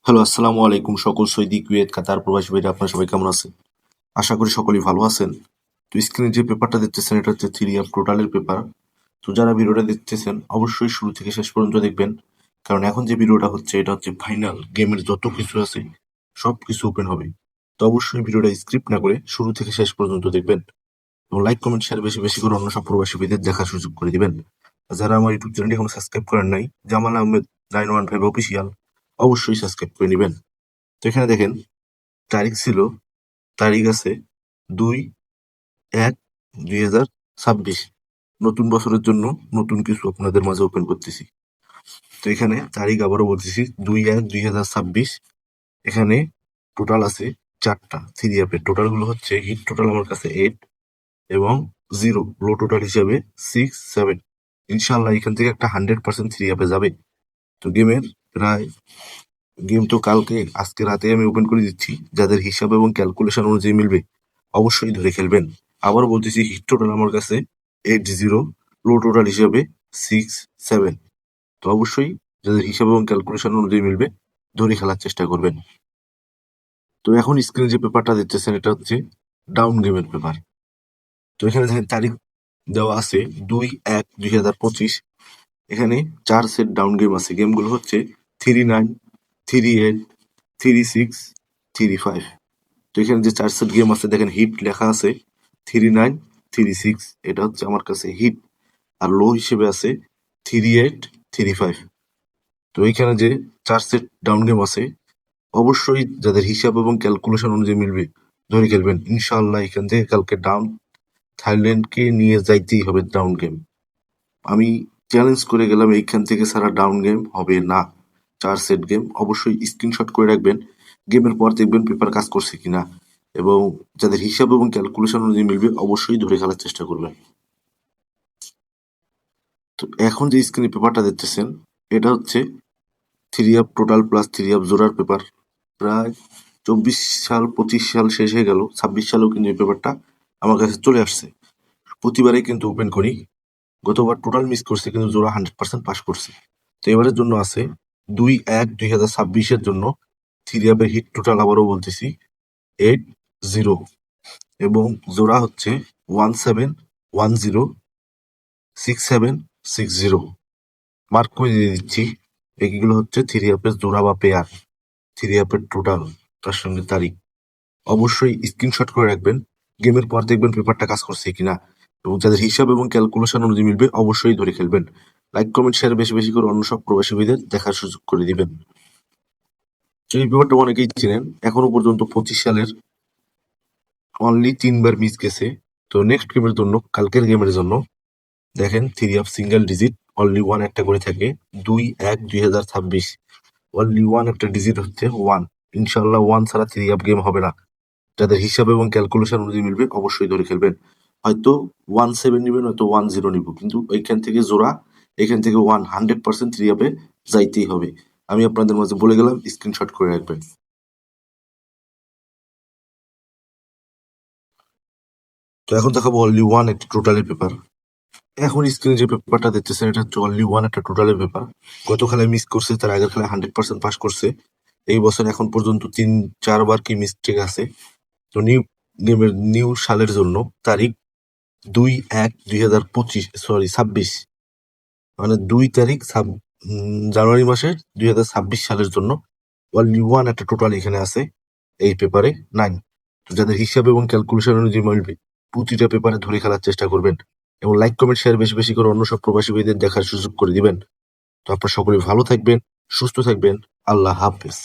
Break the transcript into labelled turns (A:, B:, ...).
A: Hello, আসসালামু আলাইকুম সকল সৌদি, কুয়েত, কাতার প্রবাসী ভাইরা আপনারা সবাই কেমন আছেন? আশা করি সকলেই ভালো আছেন। তো স্ক্রিনে যে পেপারটা দেখতেছেন এটা হচ্ছে থ্রি অফ টোটালের পেপার। তো যারা ভিডিওটা দেখতেছেন অবশ্যই শুরু থেকে শেষ পর্যন্ত দেখবেন, কারণ এখন যে ভিডিওটা হচ্ছে এটা হচ্ছে ফাইনাল গেমের যত কিছু আছে সব কিছু ওপেন হবে। তো অবশ্যই ভিডিওটা স্ক্রিপ্ট না করে শুরু থেকে শেষ পর্যন্ত দেখবেন এবং লাইক কমেন্ট শেয়ার বেশি বেশি করে অন্য সব প্রবাসী ভাইদের দেখার সুযোগ করে দিবেন। আর যারা আমার ইউটিউব চ্যানেলটি এখনো সাবস্ক্রাইব করেন নাই, জামাল আহমেদ 915 অফিসিয়াল, অবশ্যই সাবস্ক্রাইব করে নেবেন। তো এখানে দেখেন তারিখ ছিল, তারিখ আছে 2/1/2026। নতুন বছরের জন্য নতুন কিছু আপনাদের মাঝে ওপেন করতেছি। তো এখানে তারিখ আবারও বলতেছি 2/1/2026। এখানে টোটাল আছে চারটা থ্রি অ্যাপের টোটাল গুলো হচ্ছে হিট টোটাল আমার কাছে 8 এবং 0, লো টোটাল হিসেবে 6, 7। ইনশাল্লাহ এখান থেকে একটা 100% থ্রি অ্যাপে যাবে। তো প্রায় গেম তো আজকে রাতে আমি ওপেন করে দিচ্ছি। যাদের হিসাব এবং ক্যালকুলেশন অনুযায়ী মিলবে অবশ্যই ধরে খেলবেন। আবারও বলতেছি হিট টোটাল আমার কাছে 8, 0, লো টোটাল হিসাবে 6, 7। তো অবশ্যই যাদের হিসাব এবং ক্যালকুলেশন অনুযায়ী মিলবে ধরে খেলার চেষ্টা করবেন। তো এখন স্ক্রিনে যে পেপারটা দেখতেছেন এটা হচ্ছে ডাউন গেমের পেপার। তো এখানে দেখেন তারিখ দেওয়া আছে 2/1/2025। এখানে 4 সেট ডাউন গেম আছে। গেমগুলো হচ্ছে 3, 9, 3, 8, 3, 6, 3, 5। তো এখানে যে 4 সেট গেম আছে দেখেন হিট লেখা আছে 3, 9, 3, 6, এটা হচ্ছে আমার কাছে হিট। আর লো হিসেবে আছে 3, 8, 3, 5। তো এখানে যে 4 সেট ডাউন গেম আছে অবশ্যই যাদের হিসাব এবং ক্যালকুলেশন অনুযায়ী মিলবে ধরে খেলবেন। ইনশাআল্লাহ এখান থেকে কালকে ডাউন থাইল্যান্ডকে নিয়ে যাইতেই হবে ডাউন গেম। আমি চ্যালেঞ্জ করে গেলাম এইখান থেকে সারা ডাউন গেম হবে না। 4 সেট গেম অবশ্যই স্ক্রিনশট করে রাখবেন। গেমের পর দেখবেন পেপার কাজ করছে কিনা, এবং যাদের হিসাব এবং ক্যালকুলেশন অনুযায়ী মিলবে অবশ্যই ধরে খেলার চেষ্টা করবেন। তো এখন যে স্ক্রিনে পেপারটা দেখতেছেন এটা হচ্ছে three up total plus three up জোড়ার পেপার। প্রায় 24 সাল 25 সাল শেষ হয়ে গেল, 26 সালেও কিন্তু এই পেপারটা আমার কাছে চলে আসছে। প্রতিবারে কিন্তু ওপেন করি। গতবার টোটাল মিস করছে কিন্তু জোড়া 100% পাস করছে। তো এবারের জন্য আছে 2/1/2026 জন্য থ্রি আপের হিট টোটাল আবারও বলতেছি 8, 0 এবং জোড়া হচ্ছে 17, 10, 67, 60। মার্ক করে দিয়ে দিচ্ছি। এগুলো হচ্ছে থ্রি আপের জোড়া বা পেয়ার, থ্রি আপের টোটাল, তার সঙ্গে তারিখ। অবশ্যই স্ক্রিনশট করে রাখবেন। গেমের পর দেখবেন পেপারটা কাজ করছে কিনা, এবং যাদের হিসাব এবং ক্যালকুলেশন অনুযায়ী মিলবে অবশ্যই ধরে খেলবেন। লাইক কমেন্ট শেয়ার বেশি বেশি করে অন্য সব প্রবাসী ভাইদের দেখার সুযোগ করে দিবেন। তো এই পেপারটা অনেকেই চিনেন। এখনো পর্যন্ত 25 সালের অনলি 3বার মিস গেছে। তো নেক্সট গেমের জন্য, কালকের গেমের জন্য দেখেন three up single digit only one একটা করে থাকে। 2/1/2026 অনলি ওয়ান একটা ডিজিট হচ্ছে ওয়ান। ইনশাল্লাহ ওয়ান ছাড়া থ্রি আপ গেম হবে না। যাদের হিসাব এবং ক্যালকুলেশন অনুযায়ী মিলবে অবশ্যই ধরে খেলবেন। হয়তো 17 নিবেন, হয়তো 10 নিব, কিন্তু এইখান থেকে জোড়া, এখান থেকে 100% থ্রি আপে যাইতেই হবে। আমি আপনাদের মাঝে বলে গেলাম, স্ক্রিনশট করে রাখবেন। তো এখন দেখাবো অনলি ওয়ান একটা টোটালের পেপার। এখন স্ক্রিনে যে পেপারটা দেখতেছেন এটা হচ্ছে অনলি ওয়ান একটা টোটালের পেপার। গত খেলায় মিস করছে, তার আগের খেলায় 100% পাস করছে। এই বছর এখন পর্যন্ত 3-4 বার কি মিস্টেক আছে। তো নিউ সালের জন্য তারিখ 2/1/2025, মানে 2 তারিখ জানুয়ারি মাসের 2026 সালের জন্য অনলি ওয়ান একটা টোটাল এখানে আছে এই পেপারে 9। তো যাদের হিসাব এবং ক্যালকুলেশন অনুযায়ী মিলবে প্রতিটা পেপারে ধরে খেলার চেষ্টা করবেন, এবং লাইক কমেন্ট শেয়ার বেশি বেশি করে অন্য সব প্রবাসী ভাইদের দেখার সুযোগ করে দিবেন। তো আপনারা সকলে ভালো থাকবেন, সুস্থ থাকবেন। আল্লাহ হাফেজ।